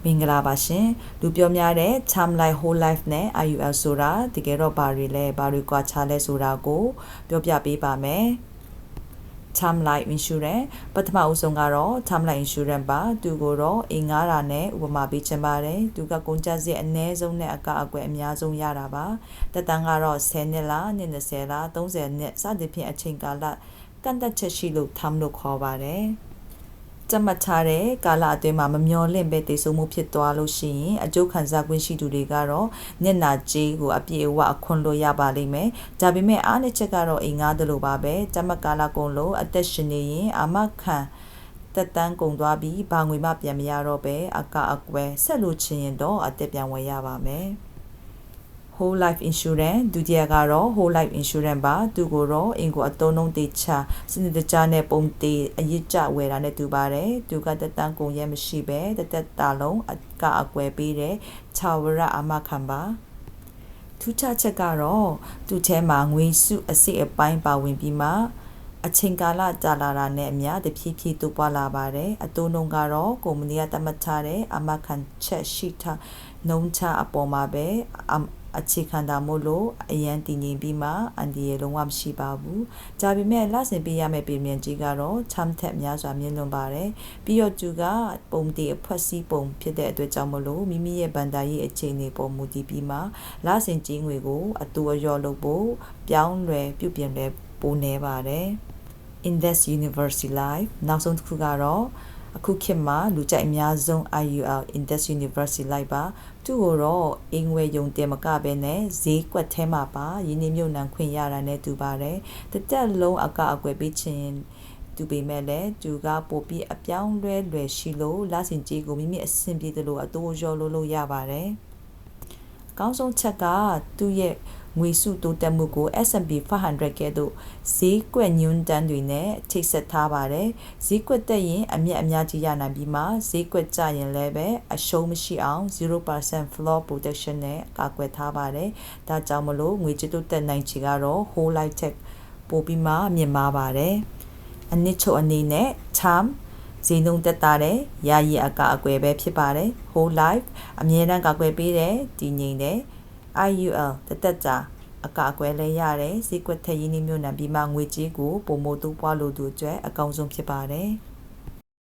မင်္ဂလာပါရှင်လူပြောများတဲ့ term life whole life နဲ့ IUL ဆိုတာတကယ်တော့ဘာတွေလဲဘာတွေကွာခြားလဲဆိုတာကိုပြောပြပေးပါမယ် term life insurance ပထမအဦးဆုံးကတော့ term life insurance ပါသူကိုတော့အင်္ဂါရာနဲ့ဥပမာပေးချင်ပါတယ်သူကကုန်ကျစရိတ်အနည်းဆုံးနဲ့အကအကွယ်အများဆုံးရတာပါတက်တန်းကတော့10နှစ်လား20လား30နှစ်စသဖြင့်အချိန်ကာလကန့်သက်ချက်ရှိလို့ term လို့ခေါ်ပါတယ်ကြက်မှတ်ထားတဲ့ကာလအတွင်းမှာမမျော်လင့်ပဲတည်ဆုံမှုဖြစ်သွားလို့ရှိရင်အကျိုးခံစား권ရှိသူတွေကတော့ညနာကြေးကိုအပြည့်အဝအခွင့်လို့ရပါလိမ့်မယ်။ဒါပေမဲ့အားနည်းချက်ကတော့အိမ်ငါးသလိုပါပဲ။ကြက်မှတ်ကာလကုန်လို့အသက်ရှင်နေရင်အာမခံတက်တန်းကုန်သွားပြီးဘာငွေမှပြန်မရတော့ပဲအကအကွယ်ဆက်လို့ချင်ရင်တော့အသက်ပြန်ဝယ်ရပါမယ်။ whole life insurance ဒုတိယကတော့ whole life insurance ပါသူကိုတော့အင်ကိုအတုံးလုံးတေချာစနစ်တကျနဲ့ပုံတေးအရစ်ကြဝယ်တာနဲ့တူပါတယ်သူကတက်တန်းကုန်ရဲမရှိပဲတက်တာလုံးအကအကွယ်ပေးတဲ့ခြာဝရအာမခံပါထူးခြားချက်ကတော့သူ့ထဲမှာငွေစုအစိအပိုင်းပါဝင်ပြီးမှအချိန်ကာလကြာလာတာနဲ့အမျှတဖြည်းဖြည်းတိုးပွားလာပါတယ်အတုံးလုံးကတော့ကုမ္ပဏီကသတ်မှတ်ထားတဲ့အာမခံချက်ရှိထားနှုံးချအပေါ်မှာပဲအခြေခံတာမို့လို့အရန်တည်ငြိမ်ပြီးမှအန်ဒီရလုံးဝမရှိပါဘူး။ဒါပေမဲ့လဆင်ပေးရမယ့်ပြည်မြန်ကြီးကတော့ချမ်းထက်များစွာမြင့်လွန်ပါတယ်။ပြီးတော့သူကပုံတည်အဖွက်စီးပုံဖြစ်တဲ့အတွက်ကြောင့်မလို့မိမိရဲ့ဗန်ဒါရေးအခြေအနေပေါ်မူတည်ပြီးမှလဆင်ကြီးငွေကိုအတူအရောလုပ်ဖို့ပြောင်းလဲပြုပြင်လဲပိုနေပါတယ်။ Index University Life နောက်ဆုံးတစ်ခုကတော့အခုခေတ်မှာလူကြိုက်အများဆုံး IUL Index University Life ပါသူ့ကိုတော့အင်ဝယ်ယုံတယ်မကပဲနဲ့ဈေးကွက်ထဲမှာပါရင်းနှီးမြှုပ်နှံခွင့်ရတာနဲ့တူပါတယ်တက်လုံးအကအကွယ်ပေးခြင်းသူပေမဲ့လည်းသူကပို့ပြီးအပြောင်းလွယ်ရှိလို့လဆင်ကြီးကိုမိမိအဆင်ပြေတယ်လို့အတိုးရောလို့ရပါတယ်အကောင်းဆုံးချက်ကသူ့ရဲ့ငွေစုတိုးတက်မှုကို S&P 500ကဲ့သို့ဈေးကွက်ညွန်းတန်းတွေနဲ့ချိတ်ဆက်ထားပါတယ်ဈေးကွက်တက်ရင်အမြတ်အများကြီးရနိုင်ပြီးမှဈေးကွက်ကျရင်လည်းပဲအရှုံးမရှိအောင် 0% floor protection နဲ့ကာကွယ်ထားပါတယ်ဒါကြောင့်မလို့ငွေကြေးတိုးတက်နိုင်ချေကတော့ whole life tech ပိုပြီးမှမြင့်မားပါတယ်အနည်းချုပ်အနေနဲ့ termဈေးနှုန်းတက်တာတဲ့ယာယီအကအကွယ်ပဲဖြစ်ပါတယ် whole life အမြဲတမ်းကာကွယ်ပေးတဲ့တည်ငြိမ်တဲ့IUL တက်ကြအကအကွယ်လဲရတယ်ဈေးကွက်ထက်ရင်းနှီးမြှုပ်နှံပြီးမှငွေကြေးကိုပုံမတိုးပွားလို့သူအတွက်အကောင်းဆုံးဖြစ်ပါတယ်